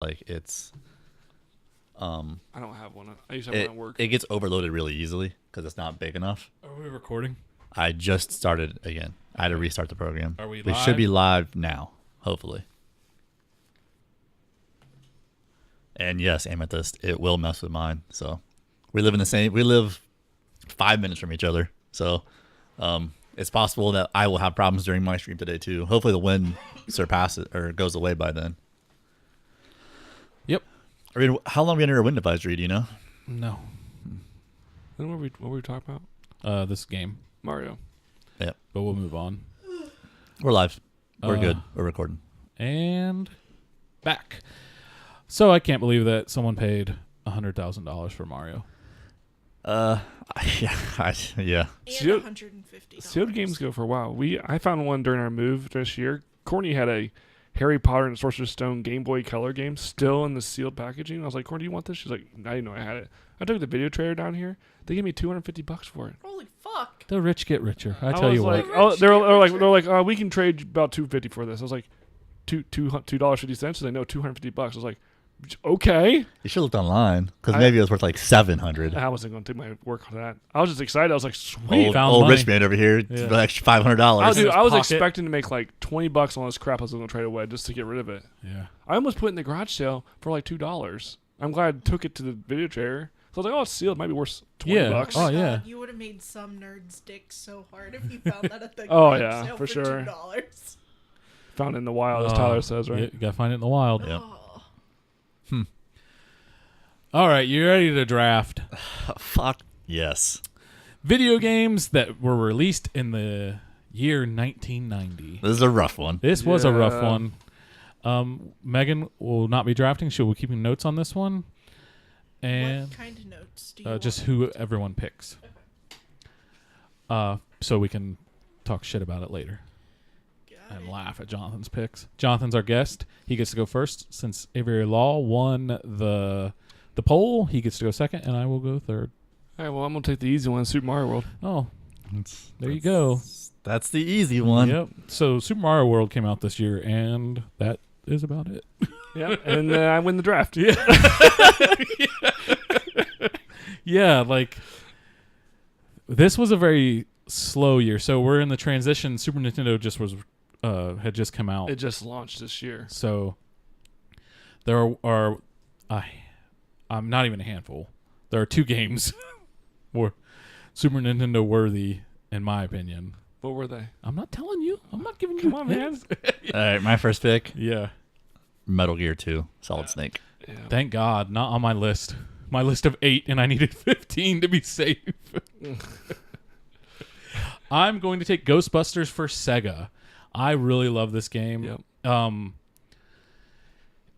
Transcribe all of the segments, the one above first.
Like it's I don't have one. I used to have one at work. it gets overloaded really easily because it's not big enough. Are we recording? I just started again. I had to restart the program. Are we We live? should be live now, hopefully. And yes, Amethyst, it will mess with mine. So we live 5 minutes from each other. So it's possible that I will have problems during my stream today too. Hopefully the wind surpasses or goes away by then. Yep. I mean, how long are we under a wind advisory, do you know? No. Then what were we talking about? This game. Mario. Yep. But we'll move on. We're live. We're good. We're recording. And back. So I can't believe that someone paid $100,000 for Mario. Yeah. And Sealed- $150. Sealed games go for a while. I found one during our move this year. Courtney had a Harry Potter and Sorcerer's Stone Game Boy Color game still in the sealed packaging. I was like, Courtney, do you want this? She's like, I didn't know I had it. I took the video trailer down here. They gave me $250 for it. Holy fuck. The rich get richer. I tell was you like, what. oh, they're like, we can trade about $250 for this. I was like, $2.50. They know $250. I was like, okay. You should have looked online because maybe it was worth like $700. I wasn't going to take my work on that. I was just excited. I was like, sweet. Found Old money. rich man over here, Yeah. for extra $500. Dude, I was pocket. expecting to make like $20 on this crap I was going to trade away just to get rid of it. Yeah. I almost put it in the garage sale for like $2. I'm glad I took it to the video trailer. So I was like, oh, it's sealed. It might be worth $20. Yeah. Oh, Oh, my yeah. God, you would have made some nerd's dick so hard if you found that at the Oh, garage yeah, sale for sure. $2. Found it in the wild, as Tyler says, right? You gotta find it in the wild. Yep. Oh. All right, you ready to draft Fuck. Yes. video games that were released in the year 1990? This is a rough one. This was a rough Yeah. one. Megan will not be drafting. She will be keeping notes on this one. And What kind of notes do you just want? who everyone picks. So we can talk shit about it later Got and it. laugh at Jonathan's picks. Jonathan's our guest. He gets to go first since Avery Law won the poll. He gets to go second, and I will go third. All right, well, I'm going to take the easy one, Super Mario World. Oh, there you go. That's the easy one. Yep. So Super Mario World came out this year, and that is about it. Yeah, and I win the draft. Yeah. Yeah, like this was a very slow year. So we're in the transition. Super Nintendo just was had just come out. It just launched this year. So there are I'm not even a handful. There are two games more Super Nintendo worthy, in my opinion. What were they? I'm not telling you. I'm not giving you. Come on, man. hints. All right, my first pick, Yeah. Metal Gear 2, Solid Snake. Yeah. Thank God, not on my list. My list of 8, and I needed 15 to be safe. I'm going to take Ghostbusters for Sega. I really love this game. Yep.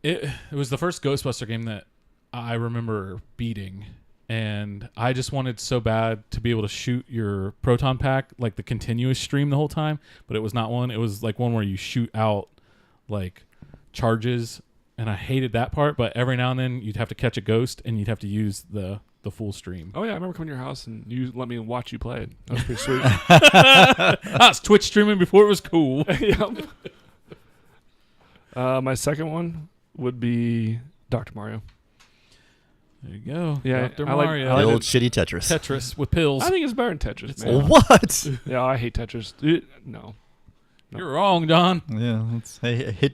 It was the first Ghostbuster game that I remember beating, and I just wanted so bad to be able to shoot your proton pack, like the continuous stream the whole time, but it was not one. It was like one where you shoot out like charges, and I hated that part, but every now and then you'd have to catch a ghost, and you'd have to use the full stream. Oh, yeah, I remember coming to your house and you let me watch you play it. That was pretty sweet. I was Twitch streaming before it was cool. Yep. My second one would be Dr. Mario. There you go. Yeah, Dr. I like- Mario. I like The it. old shitty Tetris. Tetris with pills. I think it's better than Tetris, Oh, man. what? Yeah, I hate Tetris. No. You're wrong, Don. Yeah,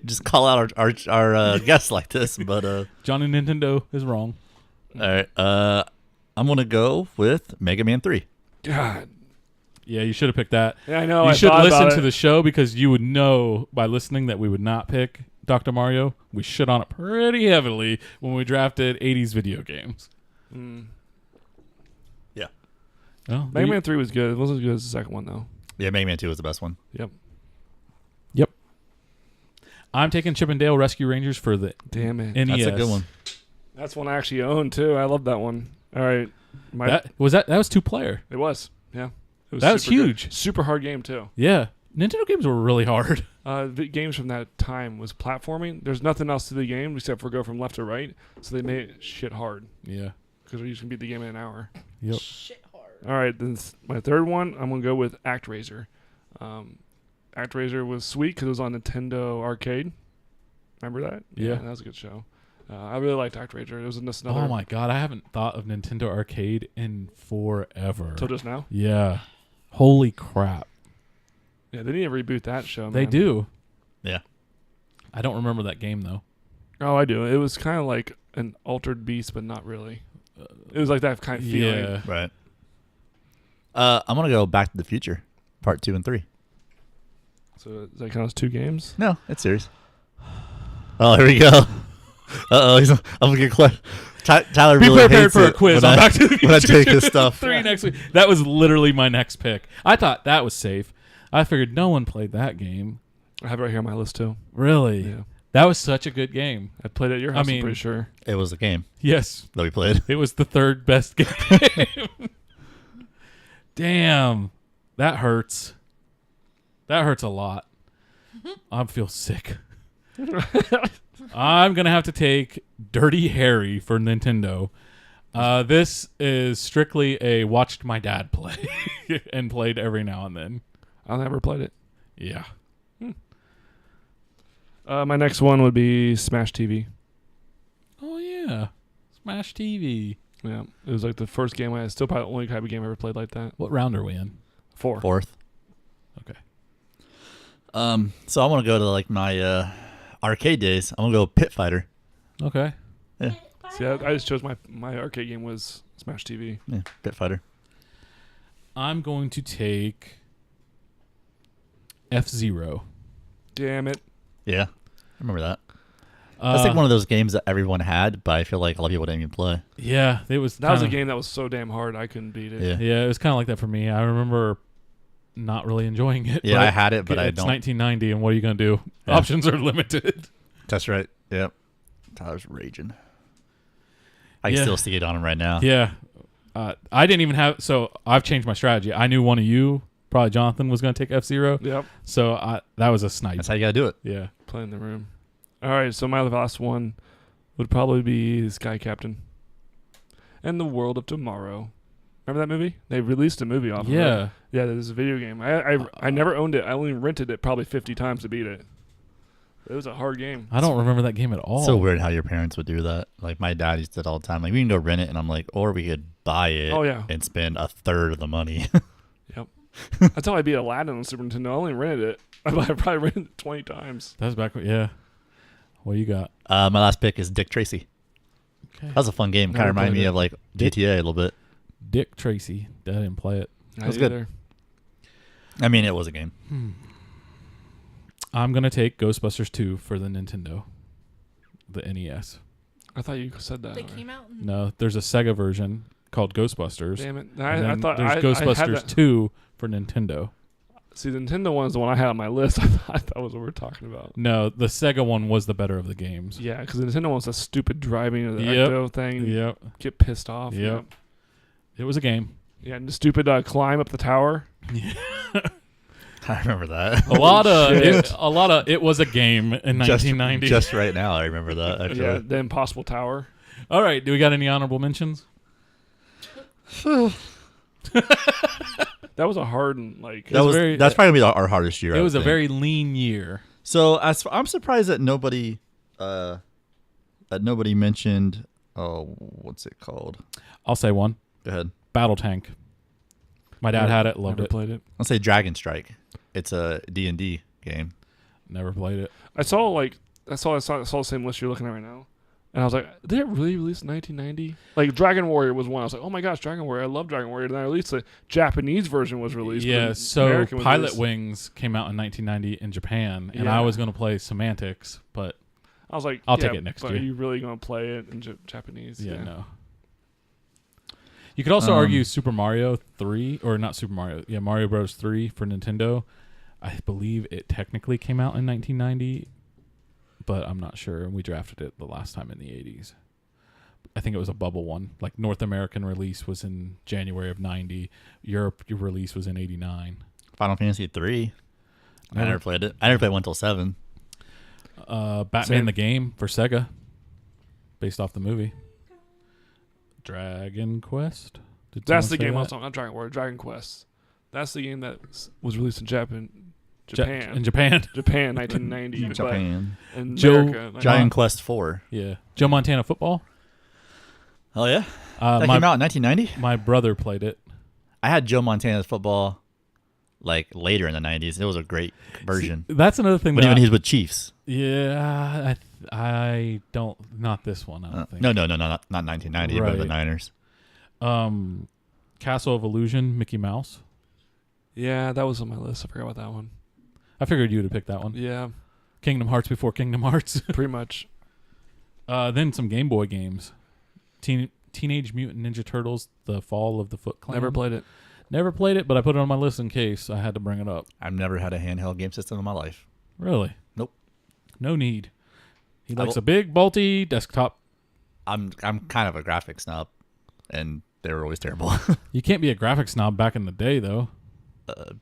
just call out our guests like this, but Johnny Nintendo is wrong. all right. I'm gonna go with Mega Man 3. God. Yeah, you should have picked that. Yeah, I know. You I should thought listen about to it. the show because you would know by listening that we would not pick Dr. Mario. We shit on it pretty heavily when we drafted 80s video games. Mm. Yeah. Well, Mega Man 3 was good. It wasn't as good as the second one, though. Yeah, Mega Man 2 was the best one. Yep. Yep. I'm taking Chip and Dale Rescue Rangers for the Damn it. NES. That's a good one. That's one I actually own, too. I love that one. All right. That was 2-player. It was. Yeah. It That was super good. huge. Super hard game, too. Yeah. Nintendo games were really hard. The games from that time was platforming. There's nothing else to the game except for go from left to right. So they made it shit hard Yeah. because you can beat the game in an hour. Yep. Shit hard. All right, then my third one, I'm going to go with ActRaiser. ActRaiser was sweet because it was on Nintendo Arcade. Remember that? Yeah. That was a good show. I really liked ActRaiser. It was just another. Oh my god, I haven't thought of Nintendo Arcade in forever. Till just now. Yeah. Holy crap. Yeah, they need to reboot that show. They man. do. Yeah. I don't remember that game though. Oh, I do. It was kind of like an Altered Beast, but not really. It was like that kind of feeling. Yeah. Right. I'm gonna go Back to the Future, Part 2 and 3. So does that count as 2 games? No, it's serious. Oh, here we go. I'm gonna get question. Tyler Be really prepared hates for a it quiz when on I- Back to the Future. when I take his stuff. 3 next week. That was literally my next pick. I thought that was safe. I figured no one played that game. I have it right here on my list too. Really? Yeah. That was such a good game. I played it at your house, mean- I'm pretty sure. It was a game Yes. that we played. It was the 3rd best game. Damn. That hurts. That hurts a lot. I feel sick. I'm going to have to take Dirty Harry for Nintendo. This is strictly a watched my dad play and played every now and then. I never played it. Yeah. My next one would be Smash TV. Oh, yeah. Smash TV. Yeah, it was like the first game. I still probably the only type of game I ever played like that. What round are we in? 4. 4th. Okay. So I want to go to like my arcade days. I'm gonna go Pit Fighter. Okay. See, I just chose my arcade game was Smash TV. Yeah, Pit Fighter. I'm going to take F-Zero. Damn it! Yeah, I remember that. That's like one of those games that everyone had, but I feel like a lot of people didn't even play. Yeah, it was. That was a kinda- game that was so damn hard I couldn't beat it. Yeah. Yeah, it was kind of like that for me. I remember not really enjoying it. Yeah, but I had it, but I it's don't. 1990, and what are you going to do? Yeah. Options are limited. That's right. Yep. Tyler's raging. I can Yeah. still see it on him right now. Yeah. I didn't even have. So I've changed my strategy. I knew one of you, probably Jonathan, was going to take F-Zero. Yep. So that was a snipe. That's how you gotta do it. Yeah. Play in the room. All right, so my last one would probably be Sky Captain and the World of Tomorrow. Remember that movie? They released a movie off of it. Yeah. Yeah, there's a video game. I never owned it. I only rented it probably 50 times to beat it. It was a hard game. I don't remember that game at all. It's so weird how your parents would do that. Like my dad used to do it all the time. Like we can go rent it, and I'm like, or we could buy it. Oh, yeah. And spend a third of the money. Yep. That's how I beat Aladdin on Super Nintendo. I only rented it. I probably rented it 20 times. That was back. Yeah. What do you got? My last pick is Dick Tracy. Okay. That was a fun game. Kind Never of reminded played me it. of like Dick- GTA a little bit. Dick Tracy. I didn't play it. Not was good. either. I mean, it was a game. I'm going to take Ghostbusters 2 for the Nintendo. The NES. I thought you said that. They already. came out. In, No, there's a Sega version called Ghostbusters. Damn it. and I then thought there's I had Ghostbusters that. 2 for Nintendo. See, the Nintendo one is the one I had on my list. I thought that was what we're talking about. No, the Sega one was the better of the games. Yeah, because the Nintendo one's a stupid driving of the Yep. Ecto thing. Yep. Get pissed off. Yep. It was a game. Yeah, and the stupid climb up the tower. I remember that. A lot of shit. it was a game in 1990. Just right now, I remember that. Actually. Yeah, the impossible tower. All right, do we got any honorable mentions? That was a hard and like. That was very- that's probably gonna be our hardest year. It I was a would think. very lean year. So I'm surprised that nobody mentioned. Oh, what's it called? I'll say one. Go ahead. Battle Tank. My dad had it, loved Never it. played it. I'll say Dragon Strike. It's a D&D game. Never played it. I saw the same list you're looking at right now, and I was like, did it really release in 1990? Like Dragon Warrior was one. I was like, oh my gosh, Dragon Warrior! I love Dragon Warrior. Then at least the Japanese version was released. Yeah, but so American was Pilot released- Wings came out in 1990 in Japan, and Yeah. I was going to play Semantics, but I was like, I'll yeah, take it next but year. Are you really going to play it in Japanese? yeah, no. You could also argue Super Mario 3, or not Super Mario, Mario Bros. 3 for Nintendo. I believe it technically came out in 1990, but I'm not sure. And we drafted it the last time in the 80s. I think it was a bubble one. Like North American release was in January of 90. Europe release was in 89. Final Fantasy 3. I Never- never played it. I never played 1 till 7. Batman Same. the game for Sega, based off the movie. Dragon Quest. Did That's someone the say game I that? was talking about. Dragon Warrior, Dragon Quest. That's the game that was released in Japan. Japan. In Japan. Japan, 1990. Japan. But in Joe- America, Giant Quest 4. Yeah. Joe Montana football. Oh yeah, that My came out in 1990. my brother played it. I had Joe Montana's football like later in the 90s. It was a great version. That's another thing. When That even he's with Chiefs. yeah, I don't. Not this one. I don't think. No, not 1990, but the Right. Niners. Castle of Illusion, Mickey Mouse. Yeah, that was on my list. I forgot about that one. I figured you would have picked that one. Yeah, Kingdom Hearts before Kingdom Hearts. pretty much. Then some Game Boy games. Teenage Mutant Ninja Turtles: The Fall of the Foot Clan. Never played it. Never played it, but I put it on my list in case I had to bring it up. I've never had a handheld game system in my life. Really? Nope. No need. He I likes will- a big, bulky desktop. I'm kind of a graphics snob, and they were always terrible. You can't be a graphic snob back in the day, though.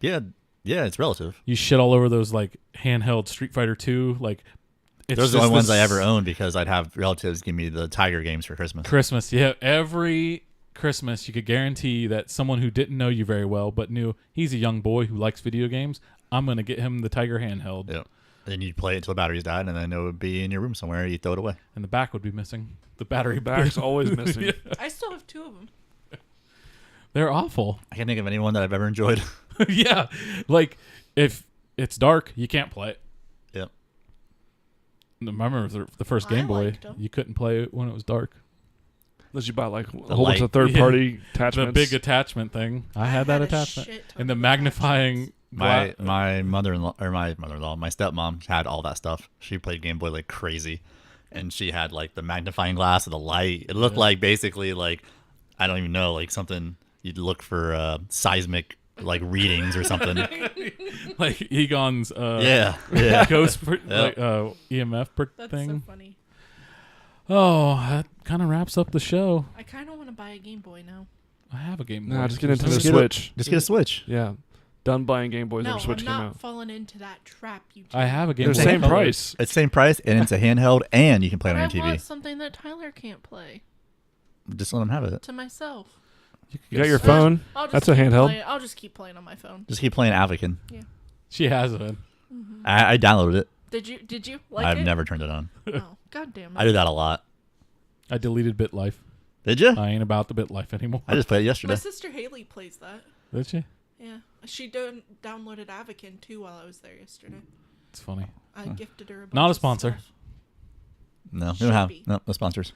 Yeah, it's relative. You shit all over those like handheld Street Fighter 2. Like, it's Those are the just only ones I this ever owned because I'd have relatives give me the Tiger games for Christmas. Christmas. Yeah, every Christmas you could guarantee that someone who didn't know you very well but knew he's a young boy who likes video games, I'm going to get him the Tiger handheld. Yeah. Then you'd play it until the batteries died, and then it would be in your room somewhere. You'd throw it away. And the back would be missing. The battery Back's always missing. Yeah. I still have 2 of them. They're awful. I can't think of anyone that I've ever enjoyed. Yeah. Like, if it's dark, you can't play it. Yep. I remember the first I Game Boy, liked 'em. you couldn't play it when it was dark. Unless you buy like a The whole bunch light. of third-party The attachments. big attachment thing. I had that a attachment. shit ton And the of magnifying My mother-in-law or my mother-in-law, my stepmom had all that stuff. She played Game Boy like crazy, and she had like the magnifying glass and the light. It looked like basically like I don't even know, like something you'd look for seismic like readings or something. like Egon's yeah. ghost Yep. like EMF That's thing. so funny. Oh, that kind of wraps up the show. I kind of want to buy a Game Boy now. I have a Game Boy. Nah, just get into the Just get Switch. Just get a Switch. Yeah. Done buying Game Boys No, ever Switch I'm came not out. falling into that trap. You. I have a Game They're Boy. the same Color. price. It's same price, and it's a handheld, and you can play it But on I your want TV. something that Tyler can't play Just let them have it. to myself. You got your Switch. phone? I'll just That's a keep handheld. playing- I'll just keep playing on my phone. Just keep playing Avakin. She has it. I downloaded it. Did you like I've it? never turned it on. Oh, God damn it. I do that a lot. I deleted BitLife. Did you? I ain't about the BitLife anymore. I just played it My yesterday. sister Haley plays that. Did she? Yeah. She downloaded Avakin too while I was there yesterday. It's funny. I gifted her a bunch Not a of sponsor. stuff. No, we Should don't have be. no sponsors.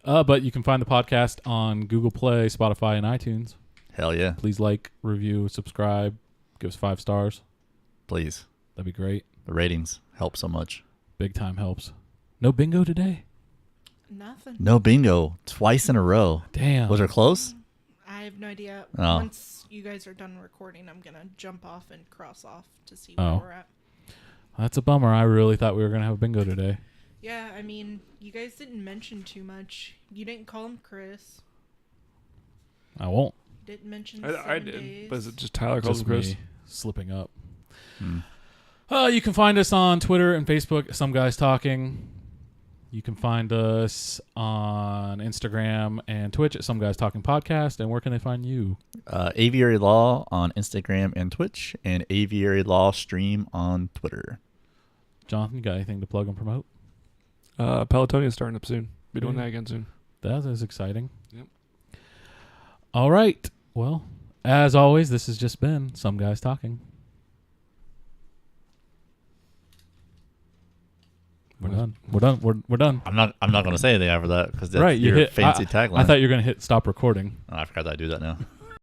But you can find the podcast on Google Play, Spotify, and iTunes. Hell yeah, Please like, review, subscribe, give us 5 stars. please. That'd be great. The ratings help so much. Big time helps. No bingo today. Nothing. No bingo twice in a row. Damn. Was it close? I have no idea. Oh. Once you guys are done recording, I'm going to jump off and cross off to see Oh. where we're at. That's a bummer. I really thought we were gonna have a bingo today. Yeah, I mean, you guys didn't mention too much. You didn't call him Chris. I won't. Didn't mention I 7 did. days. But is it just Tyler calls Just him Chris? me slipping up. Hmm. You can find us on Twitter and Facebook. Some Guys Talking. You can find us on Instagram and Twitch at Some Guys Talking Podcast. And where can they find you? Aviary Law on Instagram and Twitch, and Aviary Law Stream on Twitter. Jonathan, you got anything to plug and promote? Pelotonia's starting up soon. Be doing Yeah. that again soon. That is exciting. Yep. All right. Well, as always, this has just been Some Guys Talking. We're done. We're done. We're done. I'm not gonna say anything after that because that's Right, you your hit fancy tagline. I thought you were gonna hit stop recording. Oh, I forgot that I do that now.